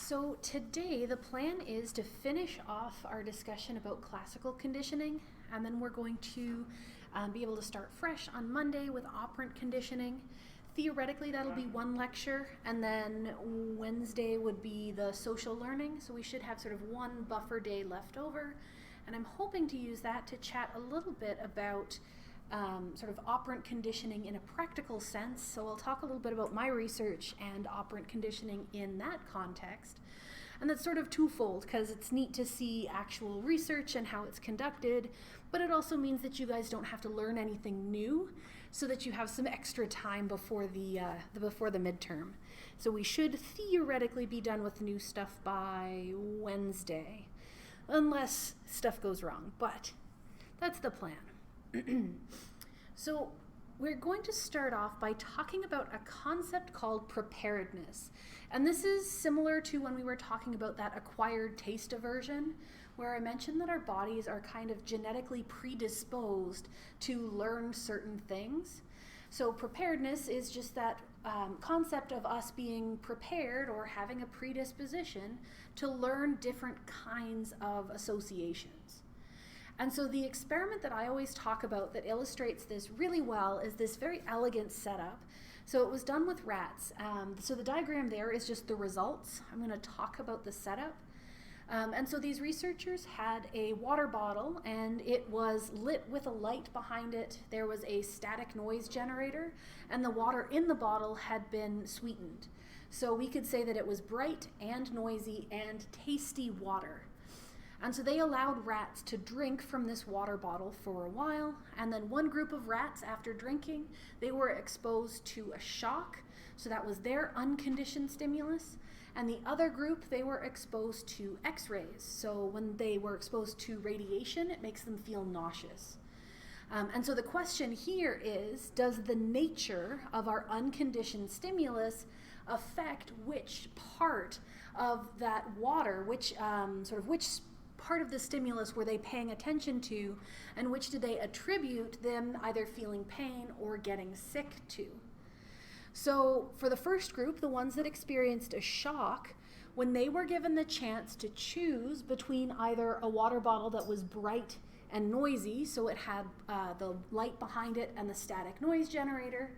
So today the plan is to finish off our discussion about classical conditioning, and then we're going to be able to start fresh on Monday with operant conditioning. Theoretically, that'll be one lecture, and then Wednesday would be the social learning, so we should have sort of one buffer day left over, and I'm hoping to use that to chat a little bit about sort of operant conditioning in a practical sense. So I'll talk a little bit about my research and operant conditioning in that context. And that's sort of twofold, because it's neat to see actual research and how it's conducted, but it also means that you guys don't have to learn anything new, so that you have some extra time before the midterm. So we should theoretically be done with new stuff by Wednesday, unless stuff goes wrong, but that's the plan. So we're going to start off by talking about a concept called preparedness. And this is similar to when we were talking about that acquired taste aversion, where I mentioned that our bodies are kind of genetically predisposed to learn certain things. So preparedness is just that concept of us being prepared or having a predisposition to learn different kinds of associations. And so the experiment that I always talk about that illustrates this really well is this very elegant setup. So it was done with rats. So the diagram there is just the results. I'm going to talk about the setup. And so these researchers had a water bottle, and it was lit with a light behind it. There was a static noise generator, and the water in the bottle had been sweetened. So we could say that it was bright and noisy and tasty water. And so they allowed rats to drink from this water bottle for a while, and then one group of rats, after drinking, they were exposed to a shock, so that was their unconditioned stimulus, and the other group, they were exposed to X-rays. So when they were exposed to radiation, it makes them feel nauseous. And so the question here is, does the nature of our unconditioned stimulus affect which part of that water, which part of the stimulus were they paying attention to, and which did they attribute them either feeling pain or getting sick to? So for the first group, the ones that experienced a shock, when they were given the chance to choose between either a water bottle that was bright and noisy, so it had the light behind it and the static noise generator,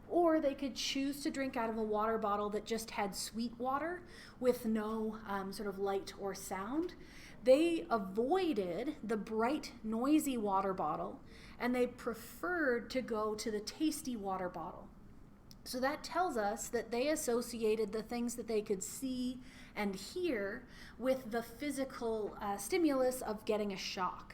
or they could choose to drink out of a water bottle that just had sweet water with no sort of light or sound, they avoided the bright, noisy water bottle, and they preferred to go to the tasty water bottle. So that tells us that they associated the things that they could see and hear with the physical stimulus of getting a shock.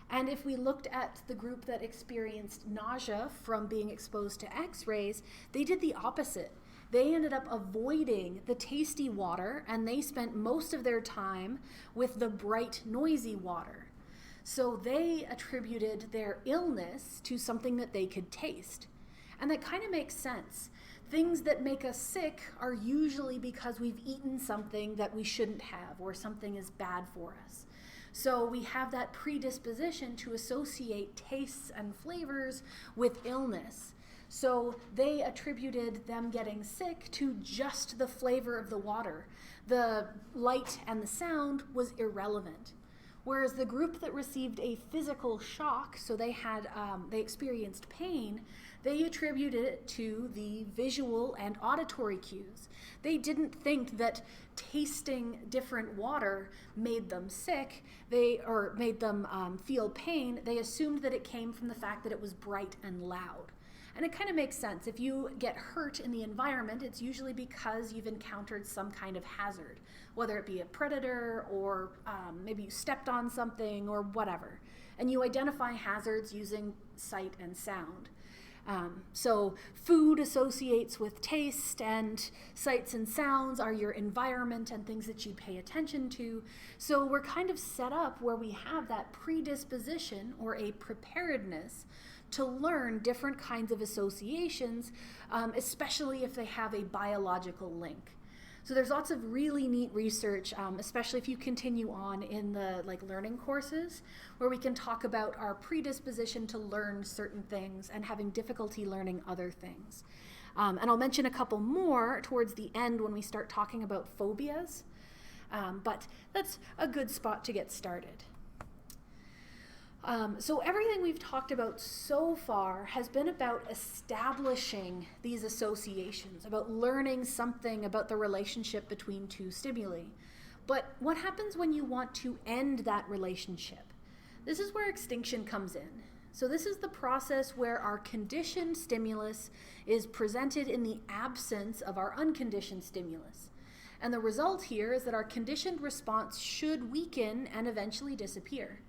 And if we looked at the group that experienced nausea from being exposed to X-rays, they did the opposite. They ended up avoiding the tasty water, and they spent most of their time with the bright, noisy water. So they attributed their illness to something that they could taste. And that kind of makes sense. Things that make us sick are usually because we've eaten something that we shouldn't have, or something is bad for us. So we have that predisposition to associate tastes and flavors with illness. So they attributed them getting sick to just the flavor of the water. The light and the sound was irrelevant. Whereas the group that received a physical shock, so they experienced pain, they attributed it to the visual and auditory cues. They didn't think that tasting different water made them sick, or made them feel pain. They assumed that it came from the fact that it was bright and loud. And it kind of makes sense. If you get hurt in the environment, it's usually because you've encountered some kind of hazard, whether it be a predator or maybe you stepped on something or whatever. And you identify hazards using sight and sound. So food associates with taste, and sights and sounds are your environment and things that you pay attention to. So we're kind of set up where we have that predisposition or a preparedness to learn different kinds of associations, especially if they have a biological link. So there's lots of really neat research, especially if you continue on in the learning courses, where we can talk about our predisposition to learn certain things and having difficulty learning other things. And I'll mention a couple more towards the end when we start talking about phobias. But that's a good spot to get started. So everything we've talked about so far has been about establishing these associations, about learning something about the relationship between two stimuli. But what happens when you want to end that relationship? This is where extinction comes in. So this is the process where our conditioned stimulus is presented in the absence of our unconditioned stimulus. And the result here is that our conditioned response should weaken and eventually disappear.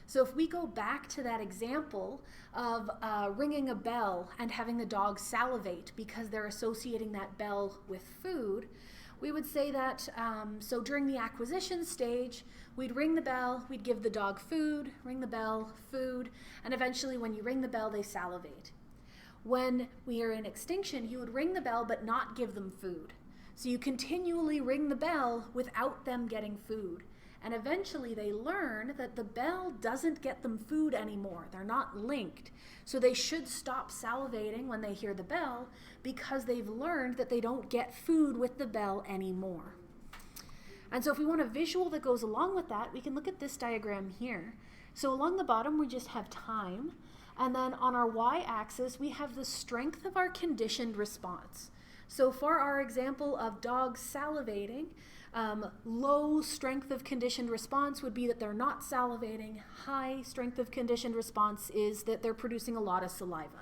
So if we go back to that example of ringing a bell and having the dog salivate because they're associating that bell with food, we would say that, so during the acquisition stage, we'd ring the bell, we'd give the dog food, ring the bell, food, and eventually when you ring the bell, they salivate. When we are in extinction, you would ring the bell but not give them food. So you continually ring the bell without them getting food. And eventually they learn that the bell doesn't get them food anymore. They're not linked. So they should stop salivating when they hear the bell because they've learned that they don't get food with the bell anymore. And so if we want a visual that goes along with that, we can look at this diagram here. So along the bottom, we just have time. And then on our y-axis, we have the strength of our conditioned response. So for our example of dogs salivating, low strength of conditioned response would be that they're not salivating. High strength of conditioned response is that they're producing a lot of saliva.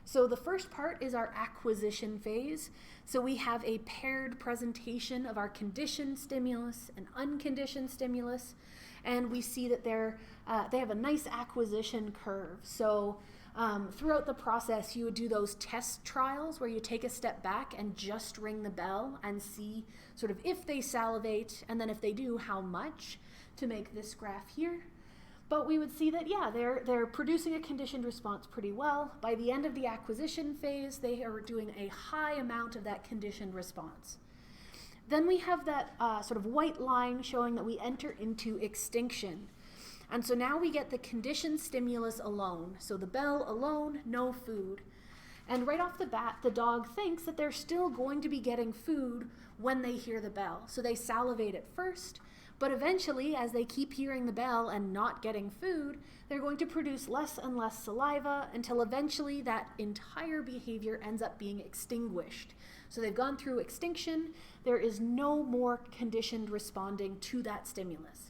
So the first part is our acquisition phase. So we have a paired presentation of our conditioned stimulus and unconditioned stimulus, and we see that they have a nice acquisition curve. So throughout the process, you would do those test trials where you take a step back and just ring the bell and see sort of if they salivate, and then if they do, how much, to make this graph here. But we would see that, yeah, they're producing a conditioned response pretty well. By the end of the acquisition phase, they are doing a high amount of that conditioned response. Then we have that sort of white line showing that we enter into extinction. And so now we get the conditioned stimulus alone. So the bell alone, no food. And right off the bat, the dog thinks that they're still going to be getting food when they hear the bell. So they salivate at first, but eventually, as they keep hearing the bell and not getting food, they're going to produce less and less saliva until eventually that entire behavior ends up being extinguished. So they've gone through extinction. There is no more conditioned responding to that stimulus.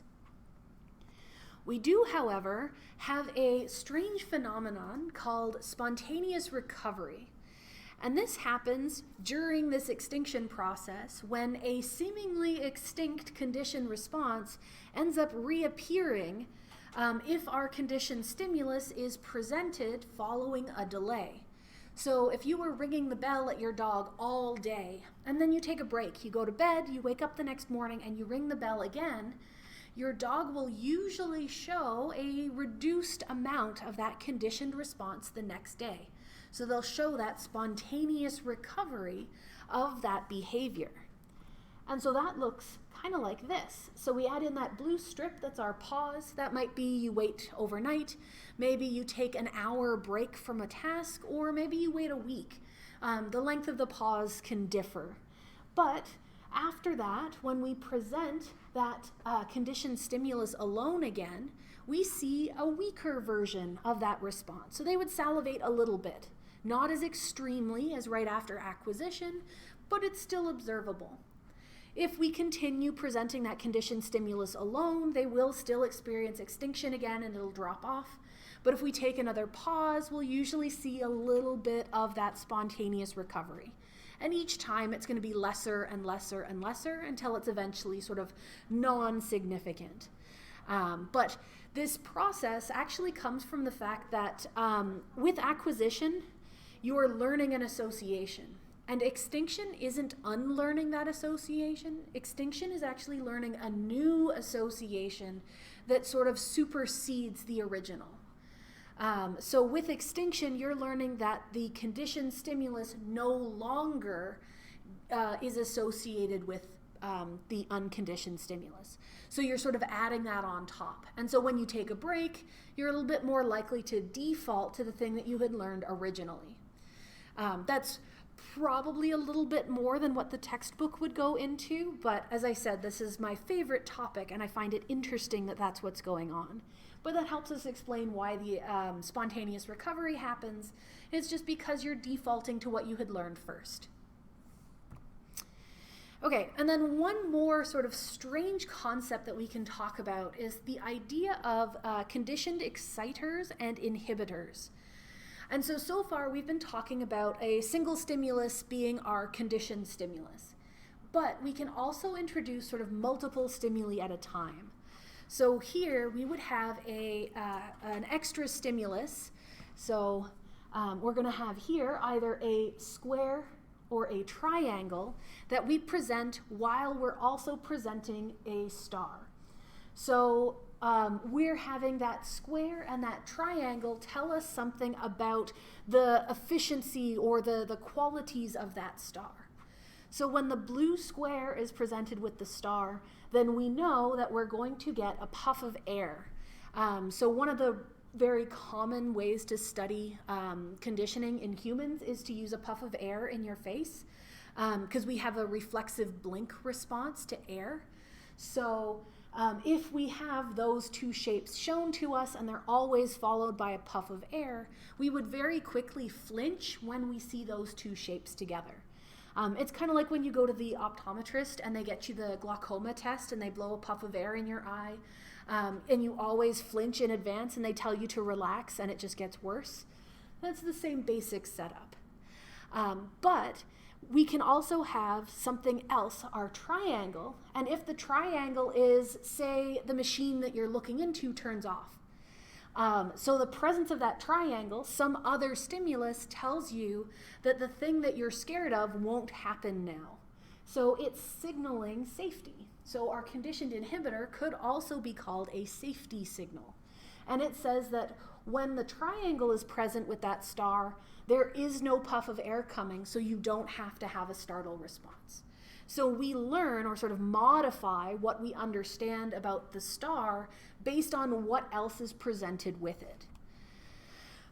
We do, however, have a strange phenomenon called spontaneous recovery. And this happens during this extinction process when a seemingly extinct conditioned response ends up reappearing if our conditioned stimulus is presented following a delay. So if you were ringing the bell at your dog all day, and then you take a break, you go to bed, you wake up the next morning, and you ring the bell again, your dog will usually show a reduced amount of that conditioned response the next day. So they'll show that spontaneous recovery of that behavior. And so that looks kind of like this. So we add in that blue strip, that's our pause. That might be you wait overnight. Maybe you take an hour break from a task, or maybe you wait a week. The length of the pause can differ. But after that, when we present that conditioned stimulus alone again, we see a weaker version of that response. So they would salivate a little bit, not as extremely as right after acquisition, but it's still observable. If we continue presenting that conditioned stimulus alone, they will still experience extinction again and it'll drop off. But if we take another pause, we'll usually see a little bit of that spontaneous recovery. And each time it's going to be lesser and lesser and lesser until it's eventually sort of non-significant. But this process actually comes from the fact that with acquisition, you're learning an association. And extinction isn't unlearning that association. Extinction is actually learning a new association that sort of supersedes the original. So with extinction, you're learning that the conditioned stimulus no longer is associated with the unconditioned stimulus. So you're sort of adding that on top. And so when you take a break, you're a little bit more likely to default to the thing that you had learned originally. That's probably a little bit more than what the textbook would go into, but as I said, this is my favorite topic, and I find it interesting that that's what's going on. But that helps us explain why the spontaneous recovery happens. It's just because you're defaulting to what you had learned first. Okay, and then one more sort of strange concept that we can talk about is the idea of conditioned exciters and inhibitors. And so far we've been talking about a single stimulus being our conditioned stimulus. But we can also introduce sort of multiple stimuli at a time. So here we would have an extra stimulus. So we're going to have here either a square or a triangle that we present while we're also presenting a star. So we're having that square and that triangle tell us something about the efficiency or the qualities of that star. So when the blue square is presented with the star, then we know that we're going to get a puff of air. So one of the very common ways to study conditioning in humans is to use a puff of air in your face because we have a reflexive blink response to air. So if we have those two shapes shown to us and they're always followed by a puff of air, we would very quickly flinch when we see those two shapes together. It's kind of like when you go to the optometrist and they get you the glaucoma test and they blow a puff of air in your eye, and you always flinch in advance and they tell you to relax and it just gets worse. That's the same basic setup. But we can also have something else, our triangle, and if the triangle is, say, the machine that you're looking into turns off. So the presence of that triangle, some other stimulus, tells you that the thing that you're scared of won't happen now. So it's signaling safety. So our conditioned inhibitor could also be called a safety signal. And it says that when the triangle is present with that star, there is no puff of air coming, so you don't have to have a startle response. So we learn or sort of modify what we understand about the star based on what else is presented with it.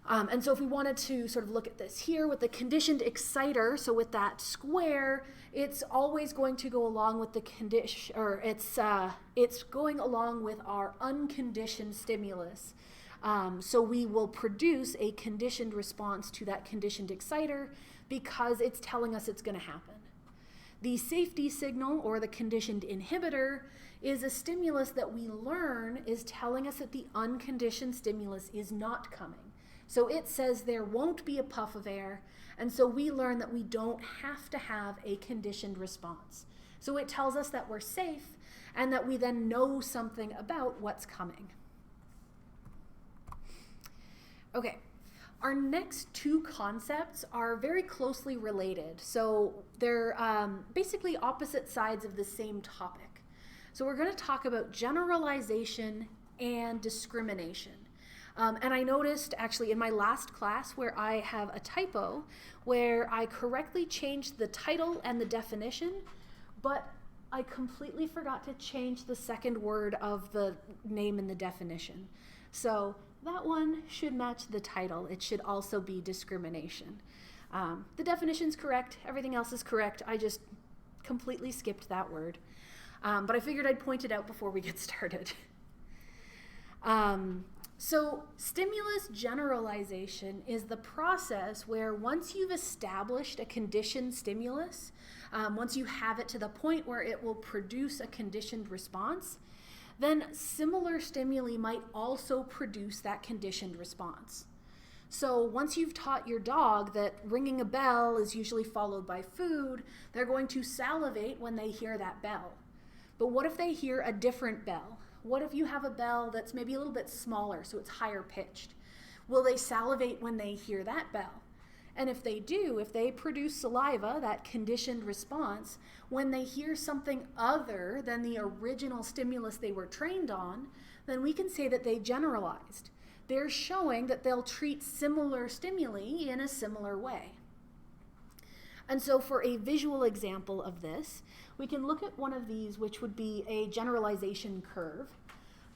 And so if we wanted to sort of look at this here with the conditioned exciter, so with that square, it's always going to go along with the condition, or it's going along with our unconditioned stimulus. So we will produce a conditioned response to that conditioned exciter because it's telling us it's going to happen. The safety signal, or the conditioned inhibitor, is a stimulus that we learn is telling us that the unconditioned stimulus is not coming. So it says there won't be a puff of air, and so we learn that we don't have to have a conditioned response. So it tells us that we're safe and that we then know something about what's coming. Okay, our next two concepts are very closely related. So they're basically opposite sides of the same topic. So we're going to talk about generalization and discrimination. And I noticed actually in my last class where I have a typo where I correctly changed the title and the definition, but I completely forgot to change the second word of the name in the definition. So that one should match the title. It should also be discrimination. The definition's correct. Everything else is correct. I just completely skipped that word. But I figured I'd point it out before we get started. So stimulus generalization is the process where once you've established a conditioned stimulus, once you have it to the point where it will produce a conditioned response, then similar stimuli might also produce that conditioned response. So once you've taught your dog that ringing a bell is usually followed by food, they're going to salivate when they hear that bell. But what if they hear a different bell? What if you have a bell that's maybe a little bit smaller, so it's higher pitched? Will they salivate when they hear that bell? And if they do, if they produce saliva, that conditioned response, when they hear something other than the original stimulus they were trained on, then we can say that they generalized. They're showing that they'll treat similar stimuli in a similar way. And so for a visual example of this, we can look at one of these, which would be a generalization curve.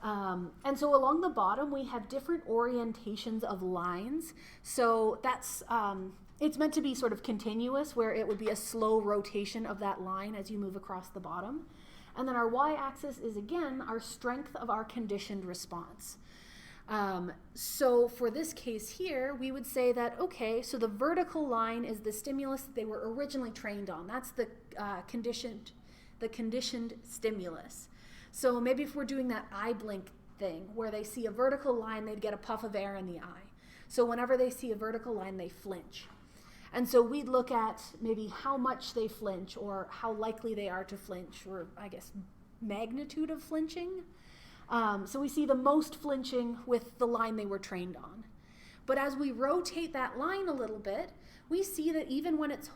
And so along the bottom, we have different orientations of lines. So that's It's meant to be sort of continuous, where it would be a slow rotation of that line as you move across the bottom. And then our y-axis is, again, our strength of our conditioned response. So for this case here, we would say that, okay, so the vertical line is the stimulus that they were originally trained on. That's the conditioned stimulus. So maybe if we're doing that eye blink thing, where they see a vertical line, they'd get a puff of air in the eye. So whenever they see a vertical line, they flinch. And so we'd look at maybe how much they flinch, or how likely they are to flinch, or I guess magnitude of flinching. So we see the most flinching with the line they were trained on. But as we rotate that line a little bit, we see that even when it's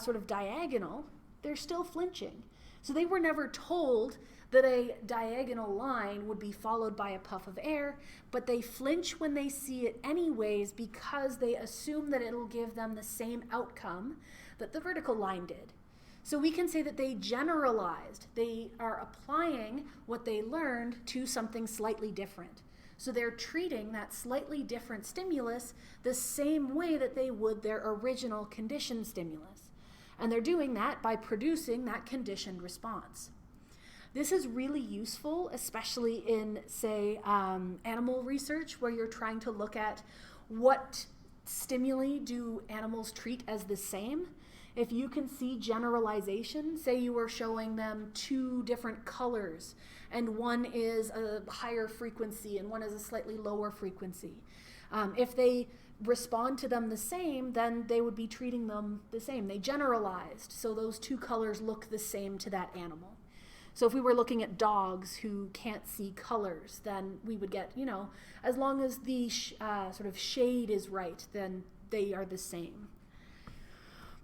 sort of diagonal, they're still flinching. So they were never told that a diagonal line would be followed by a puff of air, but they flinch when they see it anyways, because they assume that it'll give them the same outcome that the vertical line did. So we can say that they generalized. They are applying what they learned to something slightly different. So they're treating that slightly different stimulus the same way that they would their original conditioned stimulus. And they're doing that by producing that conditioned response. This is really useful, especially in, say, animal research, where you're trying to look at what stimuli do animals treat as the same. If you can see generalization, say you were showing them two different colors, and one is a higher frequency and one is a slightly lower frequency. If they respond to them the same, then they would be treating them the same. They generalized, so those two colors look the same to that animal. So if we were looking at dogs who can't see colors, then we would get, as long as the sort of shade is right, then they are the same.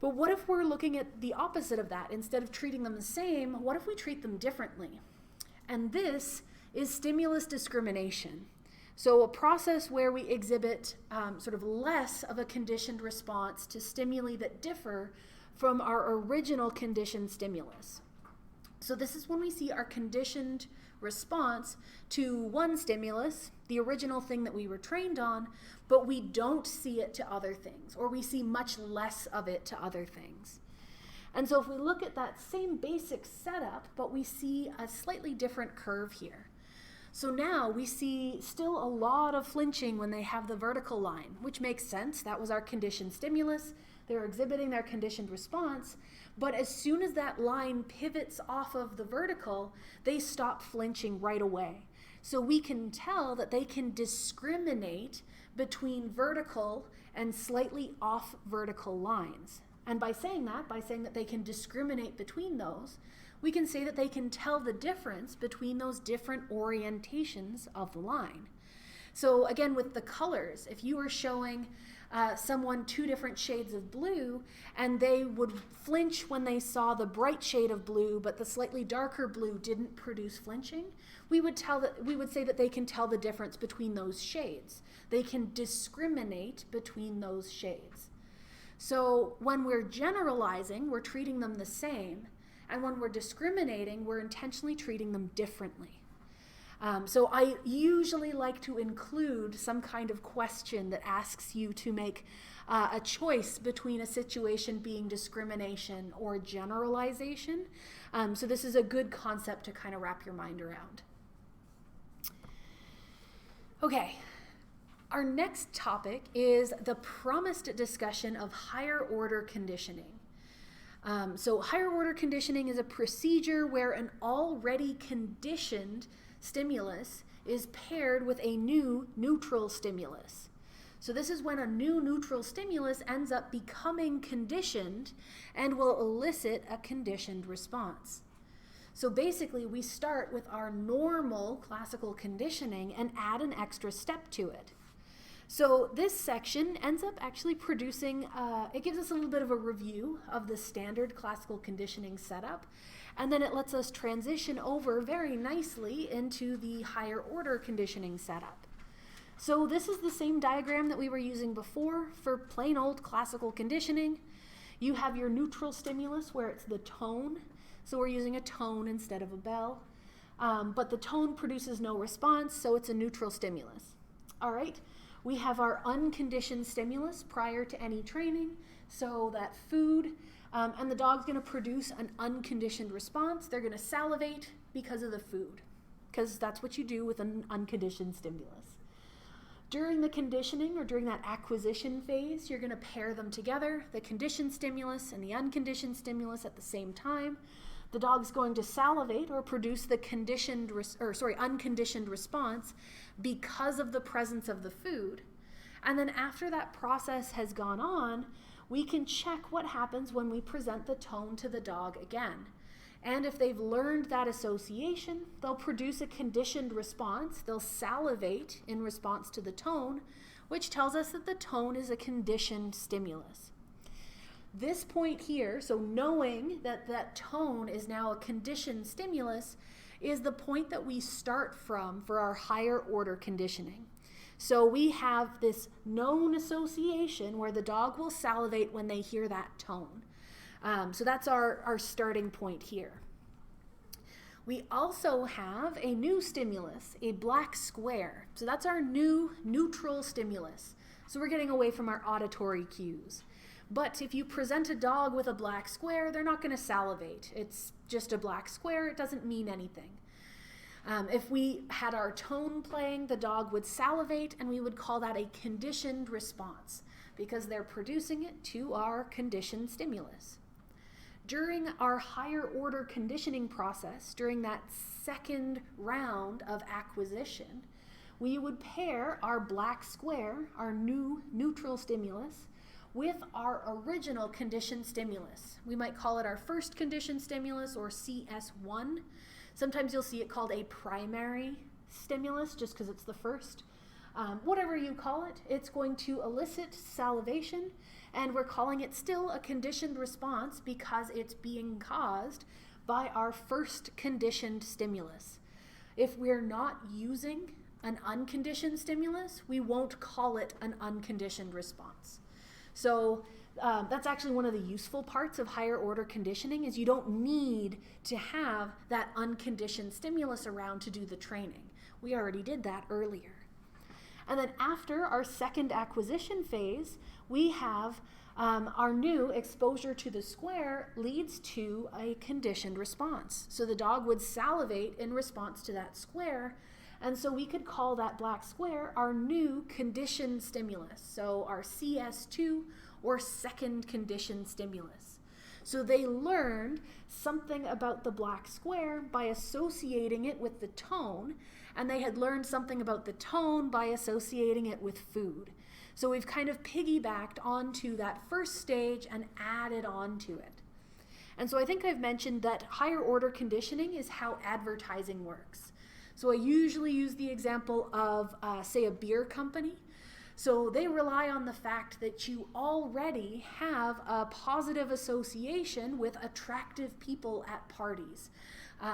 But what if we're looking at the opposite of that? Instead of treating them the same, what if we treat them differently? And this is stimulus discrimination. So a process where we exhibit sort of less of a conditioned response to stimuli that differ from our original conditioned stimulus. So this is when we see our conditioned response to one stimulus, the original thing that we were trained on, but we don't see it to other things, or we see much less of it to other things. And so if we look at that same basic setup, but we see a slightly different curve here. So now we see still a lot of flinching when they have the vertical line, which makes sense. That was our conditioned stimulus. They're exhibiting their conditioned response. But as soon as that line pivots off of the vertical, they stop flinching right away. So we can tell that they can discriminate between vertical and slightly off vertical lines. And by saying that they can discriminate between those, we can say that they can tell the difference between those different orientations of the line. So again, with the colors, if you were showing someone two different shades of blue, and they would flinch when they saw the bright shade of blue, but the slightly darker blue didn't produce flinching, we would say that they can tell the difference between those shades. They can discriminate between those shades. So when we're generalizing, we're treating them the same, and when we're discriminating, we're intentionally treating them differently. So I usually like to include some kind of question that asks you to make a choice between a situation being discrimination or generalization. So this is a good concept to kind of wrap your mind around. Okay, our next topic is the promised discussion of higher order conditioning. So higher order conditioning is a procedure where an already conditioned stimulus is paired with a new neutral stimulus. So this is when a new neutral stimulus ends up becoming conditioned and will elicit a conditioned response. So basically we start with our normal classical conditioning and add an extra step to it. So this section ends up actually producing, it gives us a little bit of a review of the standard classical conditioning setup, and then it lets us transition over very nicely into the higher order conditioning setup. So this is the same diagram that we were using before for plain old classical conditioning. You have your neutral stimulus where it's the tone, so we're using a tone instead of a bell, but the tone produces no response, so it's a neutral stimulus. All right. We have our unconditioned stimulus prior to any training. So that food, and the dog's going to produce an unconditioned response. They're going to salivate because of the food, because that's what you do with an unconditioned stimulus. During the conditioning or during that acquisition phase, you're going to pair them together, the conditioned stimulus and the unconditioned stimulus at the same time. The dog's going to salivate or produce the unconditioned response because of the presence of the food. And then after that process has gone on, we can check what happens when we present the tone to the dog again. And if they've learned that association, they'll produce a conditioned response. They'll salivate in response to the tone, which tells us that the tone is a conditioned stimulus. This point here, so knowing that that tone is now a conditioned stimulus, is the point that we start from for our higher order conditioning. So we have this known association where the dog will salivate when they hear that tone. So that's our starting point here. We also have a new stimulus, a black square. So that's our new neutral stimulus. So we're getting away from our auditory cues. But if you present a dog with a black square, they're not going to salivate. It's just a black square. It doesn't mean anything. If we had our tone playing, the dog would salivate, and we would call that a conditioned response because they're producing it to our conditioned stimulus. During our higher order conditioning process, during that second round of acquisition, we would pair our black square, our new neutral stimulus, with our original conditioned stimulus. We might call it our first conditioned stimulus or CS1. Sometimes you'll see it called a primary stimulus just because it's the first. Whatever you call it, it's going to elicit salivation, and we're calling it still a conditioned response because it's being caused by our first conditioned stimulus. If we're not using an unconditioned stimulus, we won't call it an unconditioned response. So that's actually one of the useful parts of higher order conditioning is you don't need to have that unconditioned stimulus around to do the training. We already did that earlier. And then after our second acquisition phase, we have our new exposure to the square leads to a conditioned response. So the dog would salivate in response to that square. And so we could call that black square our new conditioned stimulus. So our CS2 or second conditioned stimulus. So they learned something about the black square by associating it with the tone, and they had learned something about the tone by associating it with food. So we've kind of piggybacked onto that first stage and added on to it. And so I think I've mentioned that higher order conditioning is how advertising works. So I usually use the example of, say, a beer company. So they rely on the fact that you already have a positive association with attractive people at parties.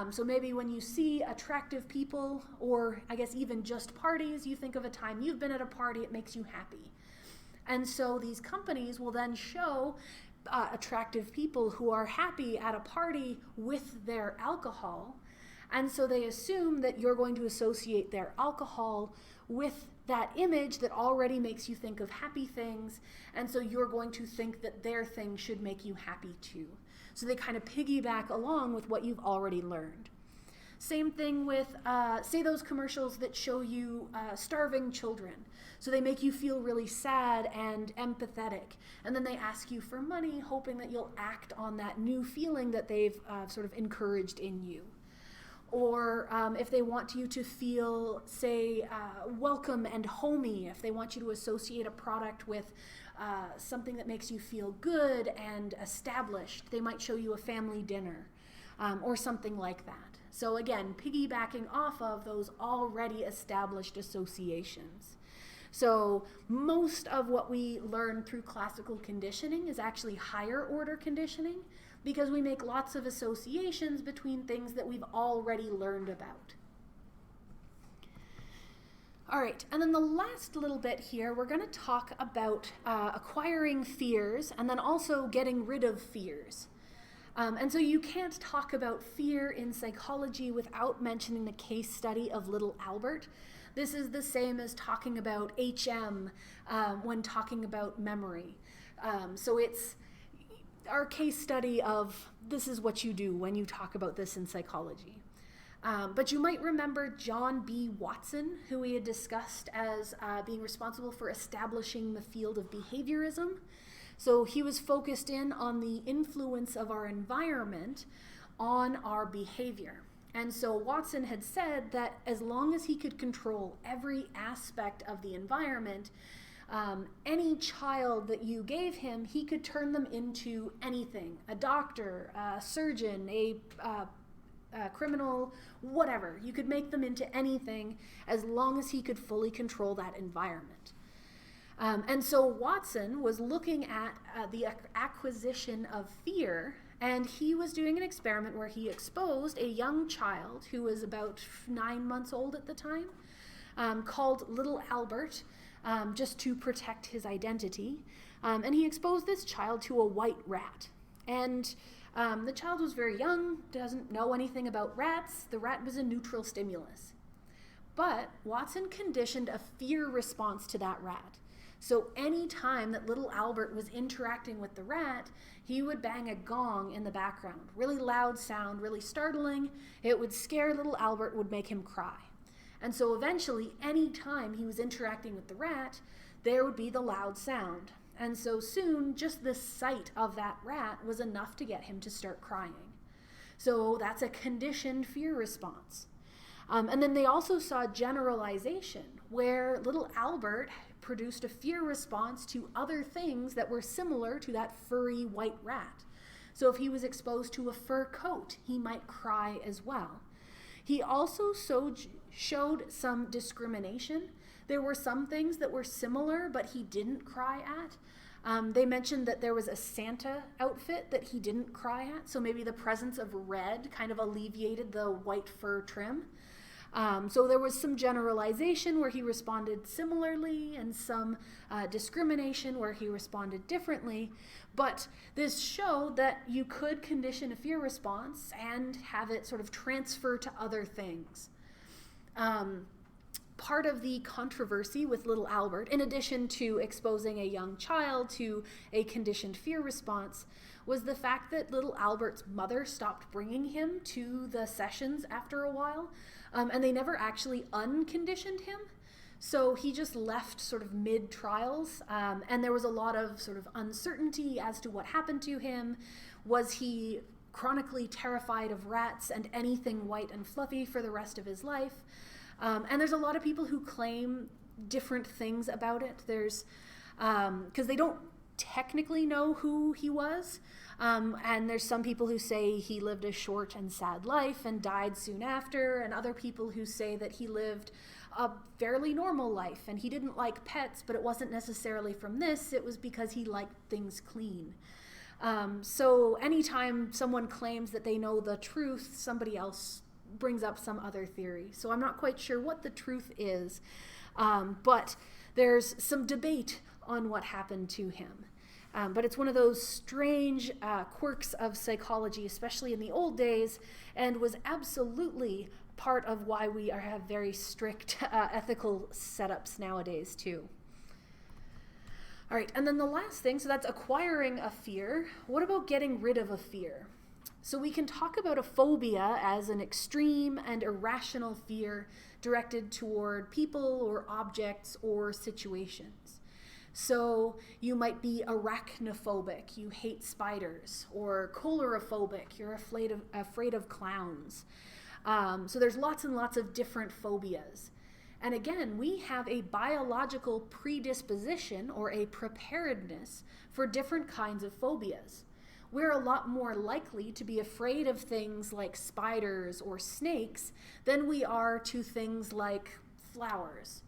So maybe when you see attractive people, or I guess even just parties, you think of a time you've been at a party, it makes you happy. And so these companies will then show attractive people who are happy at a party with their alcohol. And so they assume that you're going to associate their alcohol with that image that already makes you think of happy things, and so you're going to think that their thing should make you happy too. So they kind of piggyback along with what you've already learned. Same thing with, say, those commercials that show you starving children. So they make you feel really sad and empathetic, and then they ask you for money, hoping that you'll act on that new feeling that they've sort of encouraged in you. Or if they want you to feel, say, welcome and homey, if they want you to associate a product with something that makes you feel good and established, they might show you a family dinner or something like that. So again, piggybacking off of those already established associations. So most of what we learn through classical conditioning is actually higher order conditioning, because we make lots of associations between things that we've already learned about. All right, and then the last little bit here, we're going to talk about acquiring fears and then also getting rid of fears. And so you can't talk about fear in psychology without mentioning the case study of little Albert. This is the same as talking about HM when talking about memory. So it's our case study of this is what you do when you talk about this in psychology. But you might remember John B. Watson, who we had discussed as being responsible for establishing the field of behaviorism. So he was focused in on the influence of our environment on our behavior. And so Watson had said that as long as he could control every aspect of the environment, any child that you gave him, he could turn them into anything: a doctor, a surgeon, a criminal, whatever. You could make them into anything as long as he could fully control that environment. And so Watson was looking at the acquisition of fear, and he was doing an experiment where he exposed a young child who was about 9 months old at the time, called Little Albert, just to protect his identity. And he exposed this child to a white rat. And the child was very young, doesn't know anything about rats. The rat was a neutral stimulus. But Watson conditioned a fear response to that rat. So any time that little Albert was interacting with the rat, he would bang a gong in the background. Really loud sound, really startling. It would scare little Albert, would make him cry. And so eventually, any time he was interacting with the rat, there would be the loud sound. And so soon, just the sight of that rat was enough to get him to start crying. So that's a conditioned fear response. And then they also saw generalization, where little Albert produced a fear response to other things that were similar to that furry white rat. So if he was exposed to a fur coat, he might cry as well. He also showed some discrimination. There were some things that were similar, but he didn't cry at. They mentioned that there was a Santa outfit that he didn't cry at, so maybe the presence of red kind of alleviated the white fur trim. So there was some generalization where he responded similarly and some discrimination where he responded differently. But this showed that you could condition a fear response and have it sort of transfer to other things. Part of the controversy with little Albert, in addition to exposing a young child to a conditioned fear response, was the fact that little Albert's mother stopped bringing him to the sessions after a while, and they never actually unconditioned him. So he just left sort of mid-trials, and there was a lot of sort of uncertainty as to what happened to him. Was he chronically terrified of rats and anything white and fluffy for the rest of his life? And there's a lot of people who claim different things about it. There's, because they don't technically know who he was. And there's some people who say he lived a short and sad life and died soon after, and other people who say that he lived a fairly normal life and he didn't like pets, but it wasn't necessarily from this, it was because he liked things clean. So anytime someone claims that they know the truth, somebody else brings up some other theory. So I'm not quite sure what the truth is, but there's some debate on what happened to him. But it's one of those strange quirks of psychology, especially in the old days, and was absolutely part of why we have very strict ethical setups nowadays too. All right, and then the last thing, so that's acquiring a fear. What about getting rid of a fear? So we can talk about a phobia as an extreme and irrational fear directed toward people or objects or situations. So you might be arachnophobic, you hate spiders, or cholerophobic, you're afraid of clowns. So there's lots and lots of different phobias. And again, we have a biological predisposition or a preparedness for different kinds of phobias. We're a lot more likely to be afraid of things like spiders or snakes than we are to things like flowers.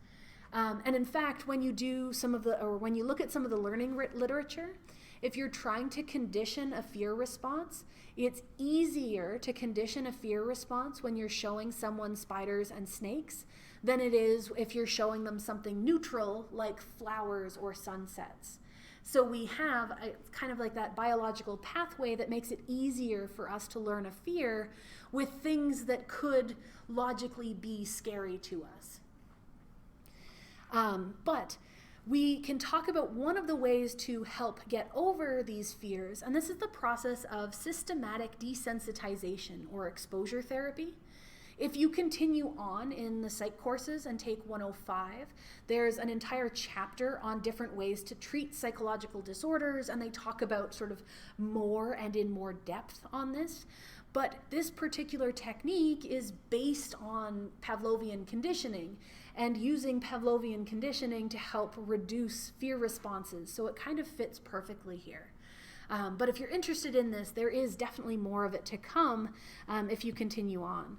And in fact, when you look at some of the learning literature, if you're trying to condition a fear response, it's easier to condition a fear response when you're showing someone spiders and snakes than it is if you're showing them something neutral like flowers or sunsets. So we have kind of like that biological pathway that makes it easier for us to learn a fear with things that could logically be scary to us. But we can talk about one of the ways to help get over these fears, and this is the process of systematic desensitization or exposure therapy. If you continue on in the psych courses and take 105, there's an entire chapter on different ways to treat psychological disorders, and they talk about sort of more and in more depth on this. But this particular technique is based on Pavlovian conditioning and using Pavlovian conditioning to help reduce fear responses. So it kind of fits perfectly here. But if you're interested in this, there is definitely more of it to come if you continue on.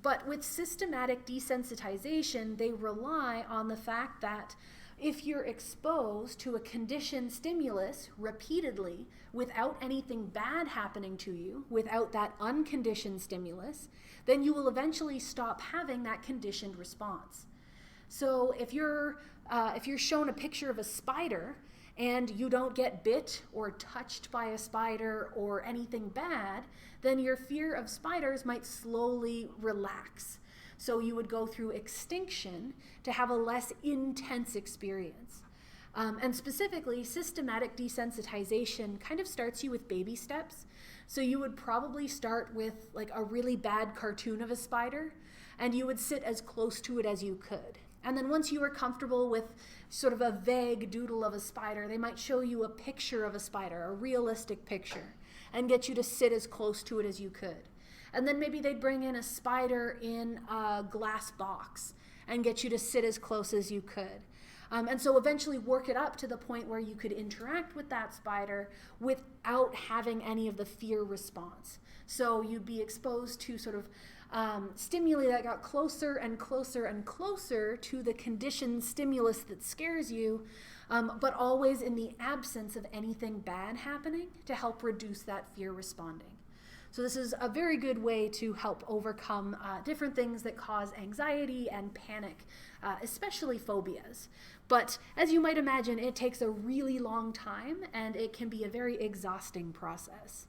But with systematic desensitization, they rely on the fact that if you're exposed to a conditioned stimulus repeatedly without anything bad happening to you, without that unconditioned stimulus, then you will eventually stop having that conditioned response. So if you're shown a picture of a spider and you don't get bit or touched by a spider or anything bad, then your fear of spiders might slowly relax. So you would go through extinction to have a less intense experience. And specifically, systematic desensitization kind of starts you with baby steps. So you would probably start with like a really bad cartoon of a spider, and you would sit as close to it as you could. And then once you were comfortable with sort of a vague doodle of a spider, they might show you a picture of a spider, a realistic picture, and get you to sit as close to it as you could. And then maybe they'd bring in a spider in a glass box and get you to sit as close as you could. And so eventually work it up to the point where you could interact with that spider without having any of the fear response. So you'd be exposed to sort of stimuli that got closer and closer and closer to the conditioned stimulus that scares you, but always in the absence of anything bad happening to help reduce that fear responding. So this is a very good way to help overcome different things that cause anxiety and panic, especially phobias. But as you might imagine, it takes a really long time and it can be a very exhausting process.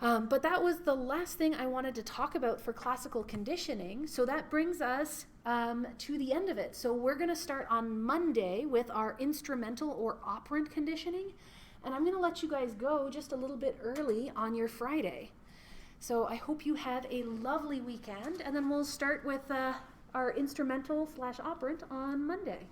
But that was the last thing I wanted to talk about for classical conditioning. So that brings us to the end of it. So we're going to start on Monday with our instrumental or operant conditioning. And I'm going to let you guys go just a little bit early on your Friday. So I hope you have a lovely weekend, and then we'll start with our instrumental/operant on Monday.